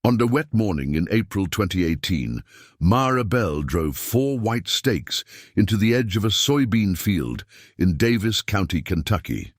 On a wet morning in April 2018, Mara Bell drove 4 white stakes into the edge of a soybean field in Daviess County, Kentucky.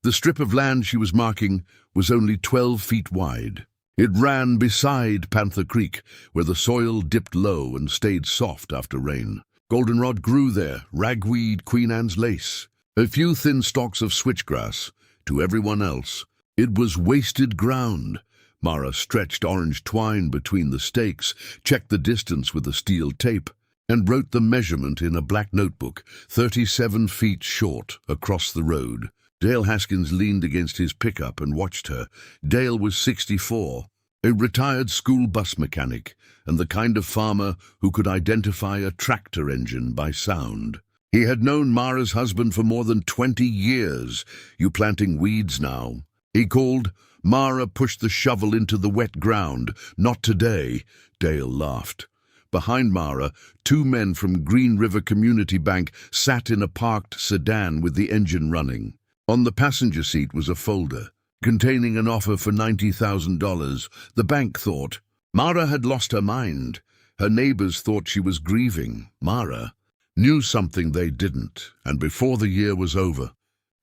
The strip of land she was marking was only 12 feet wide. It ran beside Panther Creek, where the soil dipped low and stayed soft after rain. Goldenrod grew there, ragweed, Queen Anne's lace, a few thin stalks of switchgrass. To everyone else, it was wasted ground. Mara stretched orange twine between the stakes, checked the distance with a steel tape, and wrote the measurement in a black notebook, 37 feet short, across the road. Dale Haskins leaned against his pickup and watched her. Dale was 64, a retired school bus mechanic, and the kind of farmer who could identify a tractor engine by sound. He had known Mara's husband for more than 20 years. "You planting weeds now?" he called. Mara pushed the shovel into the wet ground. "Not today," Dale laughed. Behind Mara, 2 men from Green River Community Bank sat in a parked sedan with the engine running. On the passenger seat was a folder containing an offer for $90,000. The bank thought. Mara had lost her mind. Her neighbors thought she was grieving. Mara knew something they didn't, and before the year was over,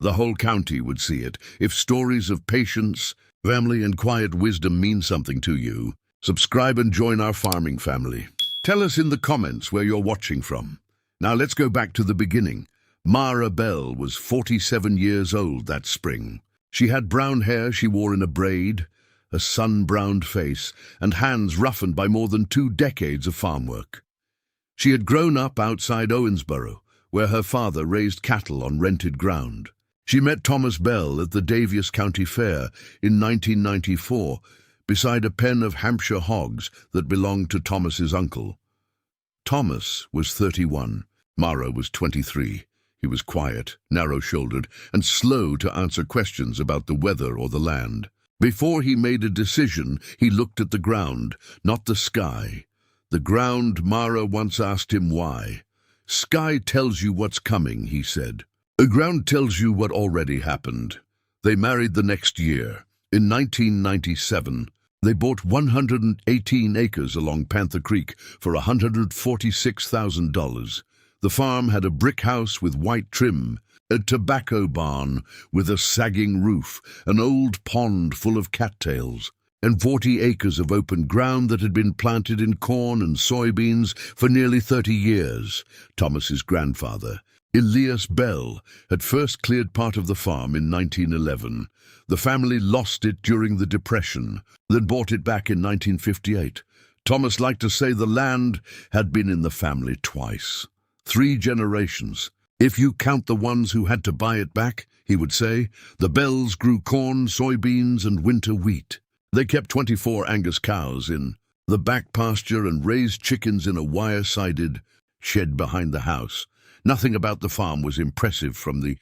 the whole county would see it. If stories of patience, family, and quiet wisdom mean something to you, subscribe and join our farming family. Tell us in the comments where you're watching from. Now let's go back to the beginning. Mara Bell was 47 years old that spring. She had brown hair she wore in a braid, a sun-browned face, and hands roughened by more than 2 decades of farm work. She had grown up outside Owensboro, where her father raised cattle on rented ground. She met Thomas Bell at the Daviess County Fair in 1994, beside a pen of Hampshire hogs that belonged to Thomas's uncle. Thomas was 31. Mara was 23. He was quiet, narrow-shouldered, and slow to answer questions about the weather or the land. Before he made a decision, he looked at the ground, not the sky. The ground, Mara once asked him why. "Sky tells you what's coming," he said. "The ground tells you what already happened." They married the next year. In 1997, they bought 118 acres along Panther Creek for $146,000. The farm had a brick house with white trim, a tobacco barn with a sagging roof, an old pond full of cattails, and 40 acres of open ground that had been planted in corn and soybeans for nearly 30 years. Thomas's grandfather, Elias Bell, had first cleared part of the farm in 1911. The family lost it during the Depression, then bought it back in 1958. Thomas liked to say the land had been in the family twice. 3 generations. If you count the ones who had to buy it back, he would say, the Bells grew corn, soybeans, and winter wheat. They kept 24 Angus cows in the back pasture and raised chickens in a wire-sided shed behind the house. Nothing about the farm was impressive from the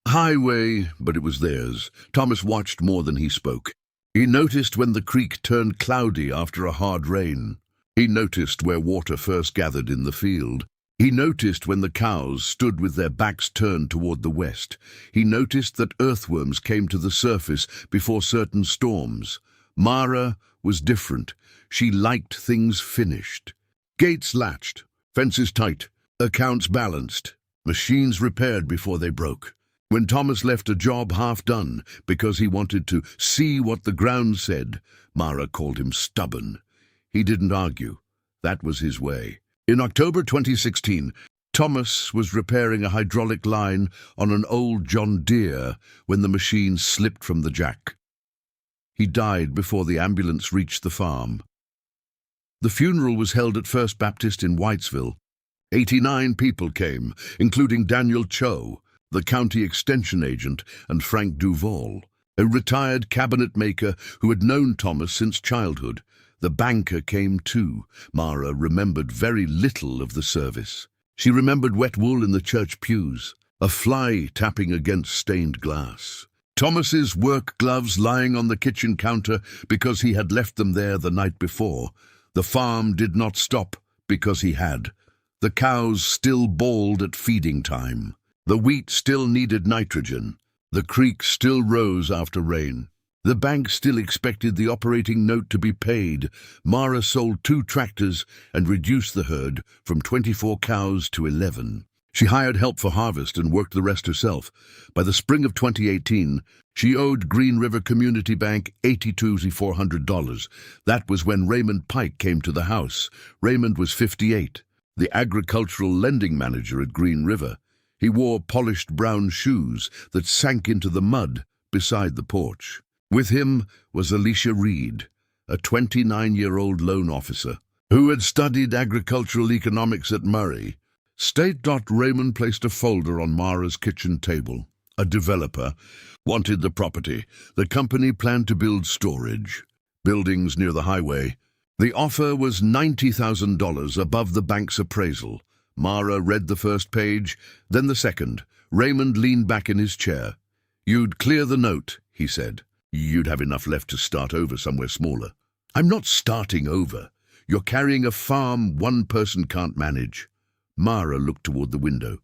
highway, but it was theirs. Thomas watched more than he spoke. He noticed when the creek turned cloudy after a hard rain. He noticed where water first gathered in the field. He noticed when the cows stood with their backs turned toward the west. He noticed that earthworms came to the surface before certain storms. Mara was different. She liked things finished. Gates latched, fences tight, accounts balanced, machines repaired before they broke. When Thomas left a job half done because he wanted to see what the ground said, Mara called him stubborn. He didn't argue. That was his way. In October 2016, Thomas was repairing a hydraulic line on an old John Deere when the machine slipped from the jack. He died before the ambulance reached the farm. The funeral was held at First Baptist in Whitesville. 89 people came, including Daniel Cho, the county extension agent, and Frank Duval, a retired cabinet maker who had known Thomas since childhood. The banker came too. Mara remembered very little of the service. She remembered wet wool in the church pews, a fly tapping against stained glass, Thomas's work gloves lying on the kitchen counter because he had left them there the night before. The farm did not stop because he had. The cows still bawled at feeding time. The wheat still needed nitrogen. The creek still rose after rain. The bank still expected the operating note to be paid. Mara sold 2 tractors and reduced the herd from 24 cows to 11. She hired help for harvest and worked the rest herself. By the spring of 2018, she owed Green River Community Bank $8,400. That was when Raymond Pike came to the house. Raymond was 58, the agricultural lending manager at Green River. He wore polished brown shoes that sank into the mud beside the porch. With him was Alicia Reed, a 29-year-old loan officer who had studied agricultural economics at Murray. Raymond placed a folder on Mara's kitchen table. A developer wanted the property. The company planned to build storage buildings near the highway. The offer was $90,000 above the bank's appraisal. Mara read the first page, then the second. Raymond leaned back in his chair. "You'd clear the note," he said. "You'd have enough left to start over somewhere smaller." "I'm not starting over. You're carrying a farm one person can't manage." Mara looked toward the window.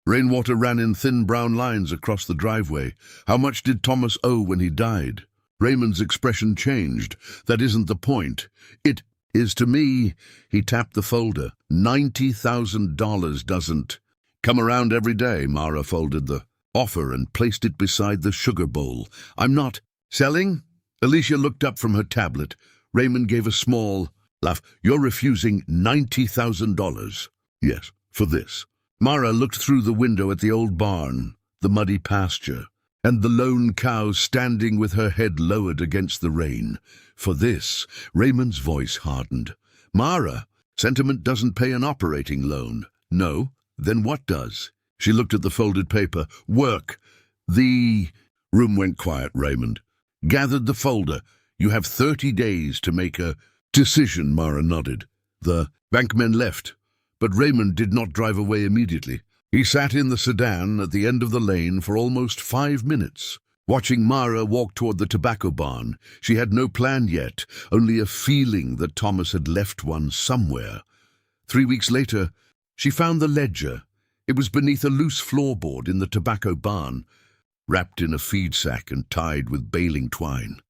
Rainwater ran in thin brown lines across the driveway. How much did Thomas owe when he died? Raymond's expression changed. "That isn't the point. It is to me." He tapped the folder. $90,000 doesn't come around every day." Mara folded the offer and placed it beside the sugar bowl. "I'm not selling?" Alicia looked up from her tablet. Raymond gave a small laugh. "You're refusing $90,000. "Yes, for this." Mara looked through the window at the old barn, the muddy pasture, and the lone cow standing with her head lowered against the rain. "For this." Raymond's voice hardened. "Mara, sentiment doesn't pay an operating loan." "No? Then what does?" She looked at the folded paper. "Work." The room went quiet. Raymond gathered the folder. "You have 30 days to make a decision." Mara nodded. The bankmen left, but Raymond did not drive away immediately. He sat in the sedan at the end of the lane for almost 5 minutes, watching Mara walk toward the tobacco barn. She had no plan yet, only a feeling that Thomas had left one somewhere. 3 weeks later, she found the ledger. It was beneath a loose floorboard in the tobacco barn, wrapped in a feed sack and tied with baling twine.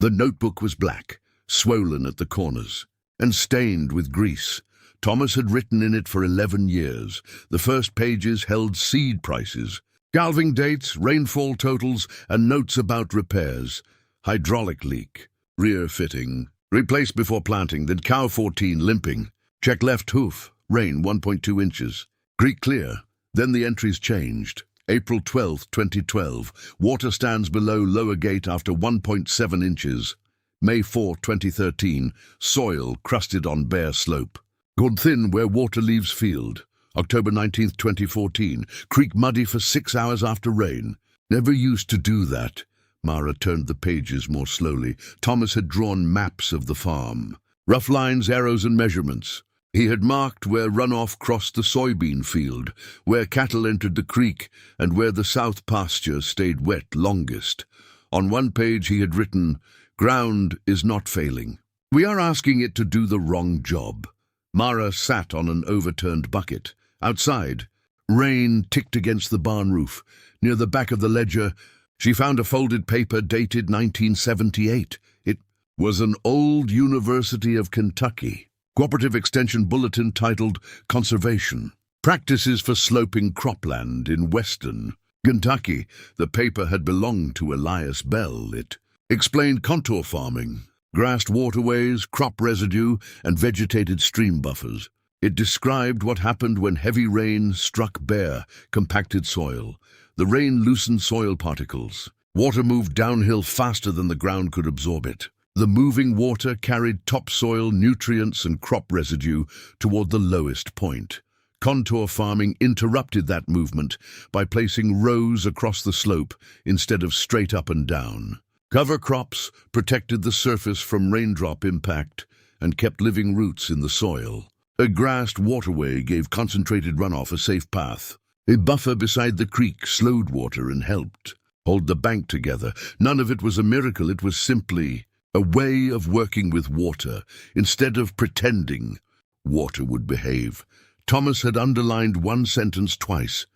The notebook was black, swollen at the corners, and stained with grease. Thomas had written in it for 11 years. The first pages held seed prices, calving dates, rainfall totals, and notes about repairs. Hydraulic leak, rear fitting, replaced before planting, then cow 14 limping. Check left hoof, rain 1.2 inches. Creek clear. Then the entries changed. April 12, 2012, water stands below lower gate after 1.7 inches. May 4, 2013, soil crusted on bare slope. Gone thin where water leaves field. October 19, 2014, creek muddy for 6 hours after rain. Never used to do that. Mara turned the pages more slowly. Thomas had drawn maps of the farm. Rough lines, arrows, and measurements. He had marked where runoff crossed the soybean field, where cattle entered the creek, and where the south pasture stayed wet longest. On one page he had written, "Ground is not failing. We are asking it to do the wrong job." Mara sat on an overturned bucket. Outside, rain ticked against the barn roof. Near the back of the ledger, she found a folded paper dated 1978. It was an old University of Kentucky Cooperative Extension Bulletin titled Conservation Practices for Sloping Cropland in Western Kentucky. The paper had belonged to Elias Bell. It explained contour farming, grassed waterways, crop residue, and vegetated stream buffers. It described what happened when heavy rain struck bare, compacted soil. The rain loosened soil particles. Water moved downhill faster than the ground could absorb it. The moving water carried topsoil, nutrients, and crop residue toward the lowest point. Contour farming interrupted that movement by placing rows across the slope instead of straight up and down. Cover crops protected the surface from raindrop impact and kept living roots in the soil. A grassed waterway gave concentrated runoff a safe path. A buffer beside the creek slowed water and helped hold the bank together. None of it was a miracle. It was simply a way of working with water instead of pretending water would behave. Thomas had underlined one sentence twice.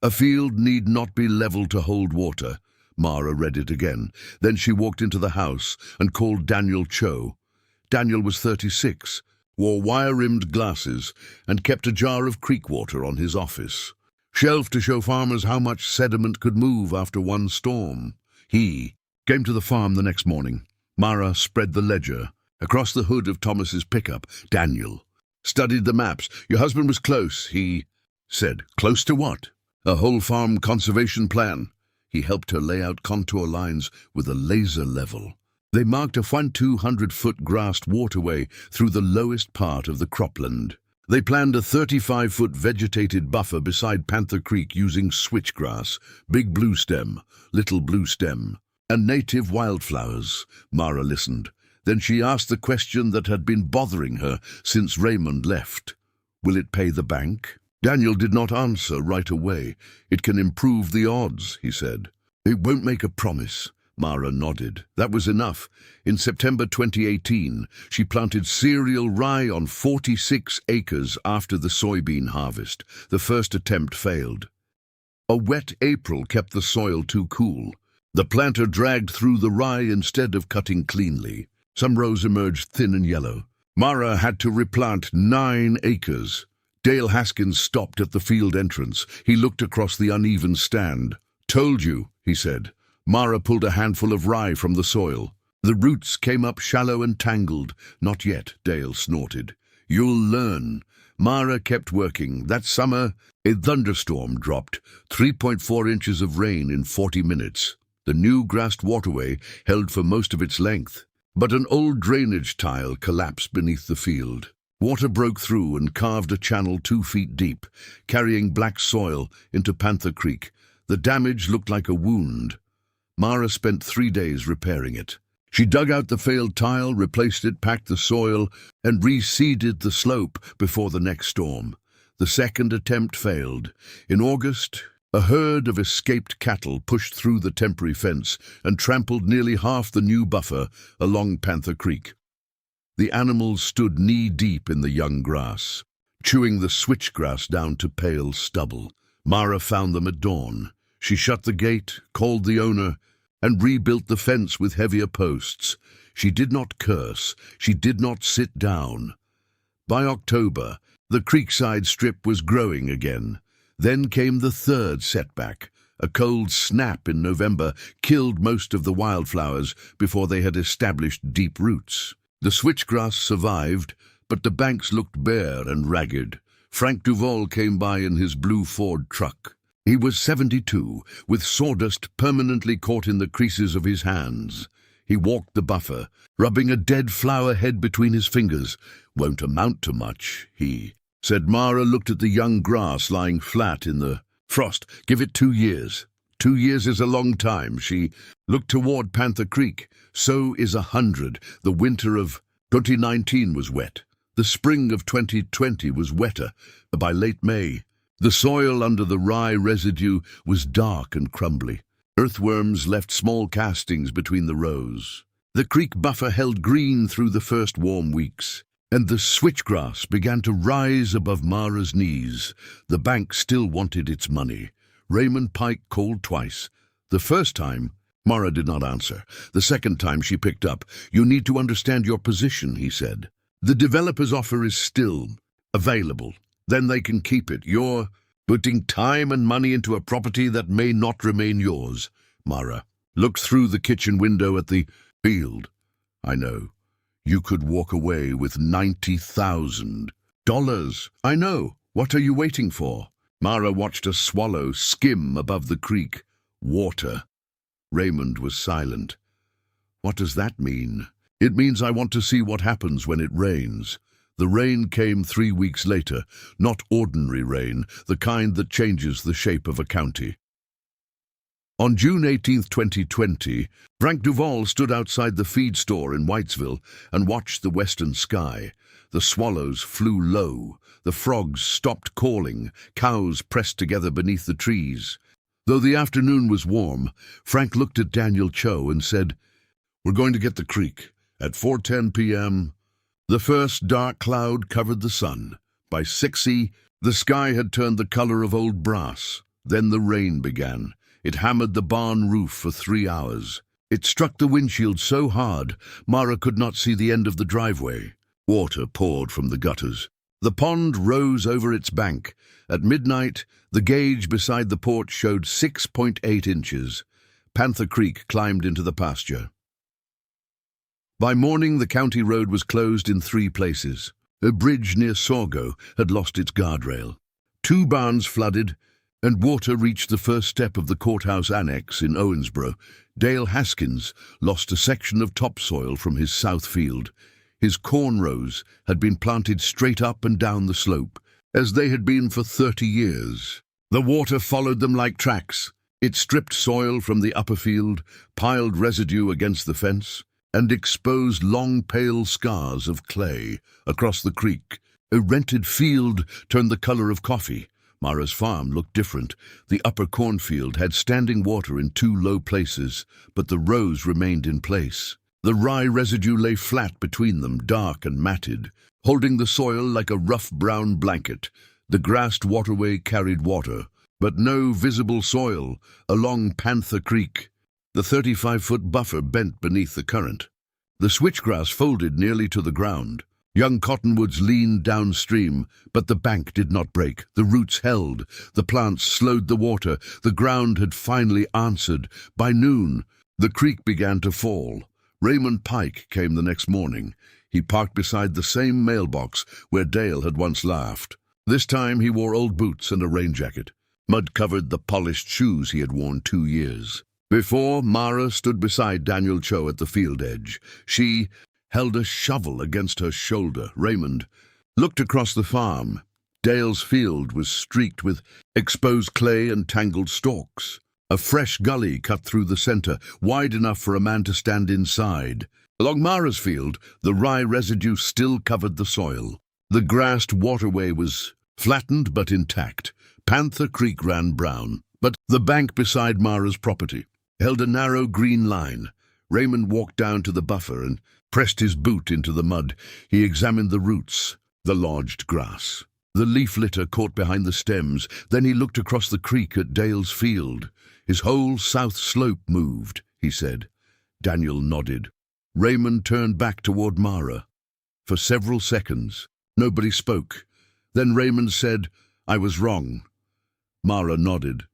A field need not be level to hold water. Mara read it again. Then she walked into the house and called Daniel Cho. Daniel was 36, wore wire-rimmed glasses, and kept a jar of creek water on his office, shelved to show farmers how much sediment could move after one storm. He came to the farm the next morning. Mara spread the ledger. Across the hood of Thomas's pickup, Daniel studied the maps. "Your husband was close," he said. "Close to what?" "A whole farm conservation plan." He helped her lay out contour lines with a laser level. They marked a 200-foot grassed waterway through the lowest part of the cropland. They planned a 35-foot vegetated buffer beside Panther Creek using switchgrass, big blue stem, little blue stem, and native wildflowers. Mara listened. Then she asked the question that had been bothering her since Raymond left. "Will it pay the bank?" Daniel did not answer right away. "It can improve the odds," he said. "It won't make a promise." Mara nodded. That was enough. In September 2018, she planted cereal rye on 46 acres after the soybean harvest. The first attempt failed. A wet April kept the soil too cool. The planter dragged through the rye instead of cutting cleanly. Some rows emerged thin and yellow. Mara had to replant 9 acres. Dale Haskins stopped at the field entrance. He looked across the uneven stand. "Told you," he said. Mara pulled a handful of rye from the soil. The roots came up shallow and tangled. "Not yet," Dale snorted. "You'll learn." Mara kept working. That summer, a thunderstorm dropped 3.4 inches of rain in 40 minutes. The new grassed waterway held for most of its length. But an old drainage tile collapsed beneath the field. Water broke through and carved a channel 2 feet deep, carrying black soil into Panther Creek. The damage looked like a wound. Mara spent 3 days repairing it. She dug out the failed tile, replaced it, packed the soil, and reseeded the slope before the next storm. The second attempt failed. In August, a herd of escaped cattle pushed through the temporary fence and trampled nearly half the new buffer along Panther Creek. The animals stood knee-deep in the young grass, chewing the switchgrass down to pale stubble. Mara found them at dawn. She shut the gate, called the owner, and rebuilt the fence with heavier posts. She did not curse. She did not sit down. By October, the creekside strip was growing again. Then came the third setback. A cold snap in November killed most of the wildflowers before they had established deep roots. The switchgrass survived, but the banks looked bare and ragged. Frank Duval came by in his blue Ford truck. He was 72, with sawdust permanently caught in the creases of his hands. He walked the buffer, rubbing a dead flower head between his fingers. "Won't amount to much," he said. Mara looked at the young grass lying flat in the frost. "Give it 2 years. 2 years is a long time." She looked toward Panther Creek. "So is 100. The winter of 2019 was wet. The spring of 2020 was wetter. By late May, the soil under the rye residue was dark and crumbly. Earthworms left small castings between the rows. The creek buffer held green through the first warm weeks, and the switchgrass began to rise above Mara's knees. The bank still wanted its money. Raymond Pike called twice. The first time, Mara did not answer. The second time she picked up. "You need to understand your position," he said. "The developer's offer is still available. Then they can keep it. You're putting time and money into a property that may not remain yours." Mara looked through the kitchen window at the field. "I know. You could walk away with $90,000. I know. What are you waiting for?" Mara watched a swallow skim above the creek. "Water." Raymond was silent. "What does that mean?" "It means I want to see what happens when it rains." The rain came 3 weeks later, not ordinary rain, the kind that changes the shape of a county. On June 18, 2020, Frank Duval stood outside the feed store in Whitesville and watched the western sky. The swallows flew low. The frogs stopped calling. Cows pressed together beneath the trees. Though the afternoon was warm, Frank looked at Daniel Cho and said, "We're going to get the creek." At 4:10 p.m., the first dark cloud covered the sun. By 6 the sky had turned the color of old brass. Then the rain began. It hammered the barn roof for 3 hours. It struck the windshield so hard, Mara could not see the end of the driveway. Water poured from the gutters. The pond rose over its bank. At midnight, the gauge beside the porch showed 6.8 inches. Panther Creek climbed into the pasture. By morning, the county road was closed in 3 places. A bridge near Sorgo had lost its guardrail. 2 barns flooded, and water reached the first step of the courthouse annex in Owensboro. Dale Haskins lost a section of topsoil from his south field. His corn rows had been planted straight up and down the slope, as they had been for 30 years. The water followed them like tracks. It stripped soil from the upper field, piled residue against the fence, and exposed long pale scars of clay across the creek. A rented field turned the color of coffee. Mara's farm looked different. The upper cornfield had standing water in 2 low places, but the rows remained in place. The rye residue lay flat between them, dark and matted, holding the soil like a rough brown blanket. The grassed waterway carried water, but no visible soil along Panther Creek. The 35-foot buffer bent beneath the current. The switchgrass folded nearly to the ground. Young cottonwoods leaned downstream, but the bank did not break. The roots held. The plants slowed the water. The ground had finally answered. By noon, the creek began to fall. Raymond Pike came the next morning. He parked beside the same mailbox where Dale had once laughed. This time he wore old boots and a rain jacket. Mud covered the polished shoes he had worn 2 years. Before, Mara stood beside Daniel Cho at the field edge. She held a shovel against her shoulder. Raymond looked across the farm. Dale's field was streaked with exposed clay and tangled stalks. A fresh gully cut through the center, wide enough for a man to stand inside. Along Mara's field, the rye residue still covered the soil. The grassed waterway was flattened but intact. Panther Creek ran brown, but the bank beside Mara's property held a narrow green line. Raymond walked down to the buffer and pressed his boot into the mud. He examined the roots, the lodged grass. The leaf litter caught behind the stems. Then he looked across the creek at Dale's field. His whole south slope moved, he said. Daniel nodded. Raymond turned back toward Mara. For several seconds, nobody spoke. Then Raymond said, "I was wrong." Mara nodded.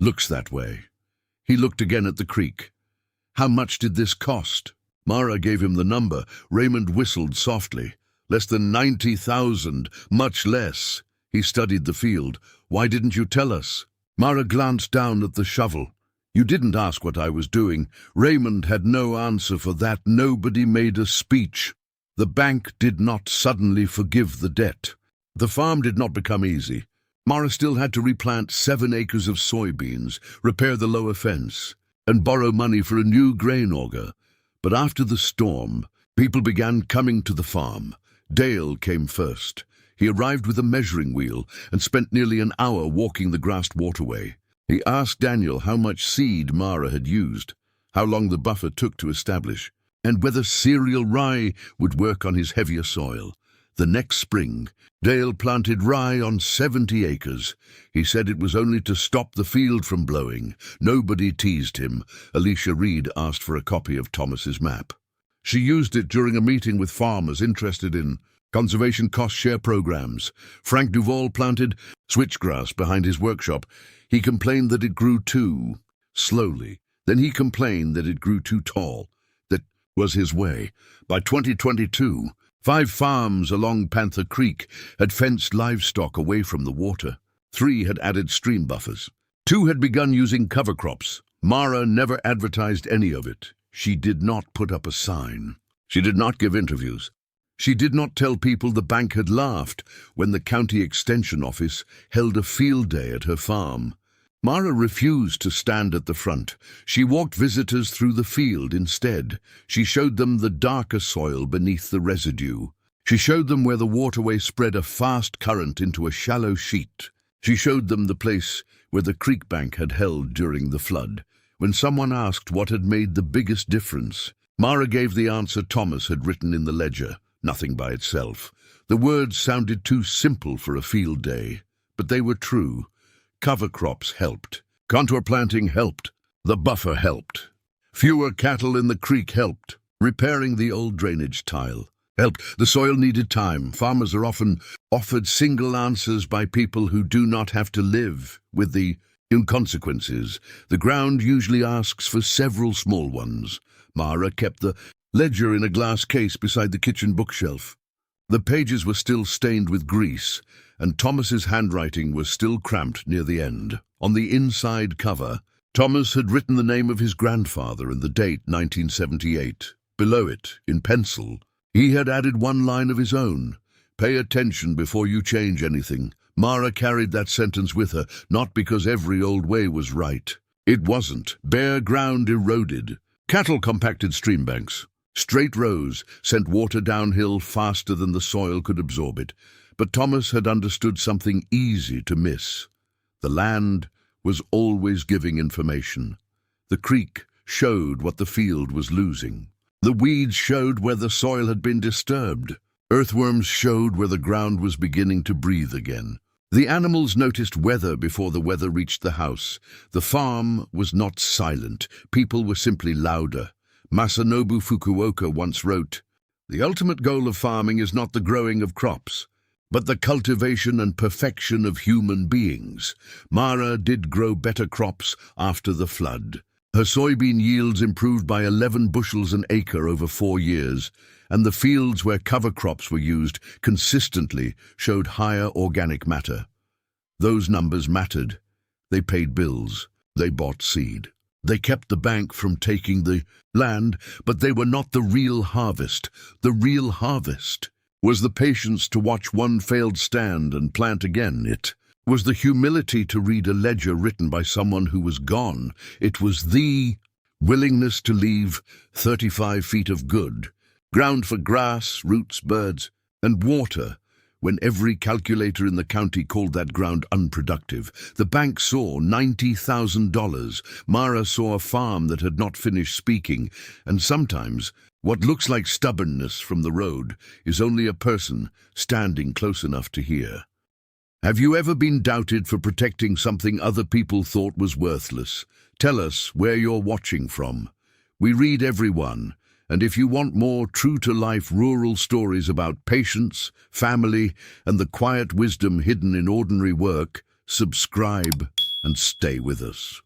"Looks that way." He looked again at the creek. "How much did this cost?" Mara gave him the number. Raymond whistled softly. "Less than 90,000, much less." He studied the field. "Why didn't you tell us?" Mara glanced down at the shovel. "You didn't ask what I was doing." Raymond had no answer for that. Nobody made a speech. The bank did not suddenly forgive the debt. The farm did not become easy. Mara still had to replant 7 acres of soybeans, repair the lower fence, and borrow money for a new grain auger. But after the storm, people began coming to the farm. Dale came first. He arrived with a measuring wheel and spent nearly an hour walking the grassed waterway. He asked Daniel how much seed Mara had used, how long the buffer took to establish, and whether cereal rye would work on his heavier soil. The next spring, Dale planted rye on 70 acres. He said it was only to stop the field from blowing. Nobody teased him. Alicia Reed asked for a copy of Thomas's map. She used it during a meeting with farmers interested in conservation cost-share programs. Frank Duval planted switchgrass behind his workshop. He complained that it grew too slowly. Then he complained that it grew too tall. That was his way. By 2022, 5 farms along Panther Creek had fenced livestock away from the water. 3 had added stream buffers. 2 had begun using cover crops. Mara never advertised any of it. She did not put up a sign. She did not give interviews. She did not tell people the bank had laughed when the county extension office held a field day at her farm. Mara refused to stand at the front. She walked visitors through the field instead. She showed them the darker soil beneath the residue. She showed them where the waterway spread a fast current into a shallow sheet. She showed them the place where the creek bank had held during the flood. When someone asked what had made the biggest difference, Mara gave the answer Thomas had written in the ledger, nothing by itself. The words sounded too simple for a field day, but they were true. Cover crops helped. Contour planting helped. The buffer helped. Fewer cattle in the creek helped. Repairing the old drainage tile helped. The soil needed time. Farmers are often offered single answers by people who do not have to live with the consequences. The ground usually asks for several small ones. Mara kept the ledger in a glass case beside the kitchen bookshelf. The pages were still stained with grease, and Thomas's handwriting was still cramped near the end. On the inside cover, Thomas had written the name of his grandfather and the date 1978. Below it, in pencil, he had added one line of his own. "Pay attention before you change anything." Mara carried that sentence with her, not because every old way was right. It wasn't. Bare ground eroded. Cattle compacted streambanks. Straight rows sent water downhill faster than the soil could absorb it. But Thomas had understood something easy to miss. The land was always giving information. The creek showed what the field was losing. The weeds showed where the soil had been disturbed. Earthworms showed where the ground was beginning to breathe again. The animals noticed weather before the weather reached the house. The farm was not silent. People were simply louder. Masanobu Fukuoka once wrote, "The ultimate goal of farming is not the growing of crops, but the cultivation and perfection of human beings." Mara did grow better crops after the flood. Her soybean yields improved by 11 bushels an acre over 4 years, and the fields where cover crops were used consistently showed higher organic matter. Those numbers mattered. They paid bills. They bought seed. They kept the bank from taking the land, but they were not the real harvest. The real harvest was the patience to watch one failed stand and plant again. It was the humility to read a ledger written by someone who was gone. It was the willingness to leave 35 feet of good, ground for grass, roots, birds, and water, when every calculator in the county called that ground unproductive. The bank saw $90,000. Mara saw a farm that had not finished speaking, and sometimes what looks like stubbornness from the road is only a person standing close enough to hear. Have you ever been doubted for protecting something other people thought was worthless? Tell us where you're watching from. We read every one, and if you want more true-to-life rural stories about patience, family, and the quiet wisdom hidden in ordinary work, subscribe and stay with us.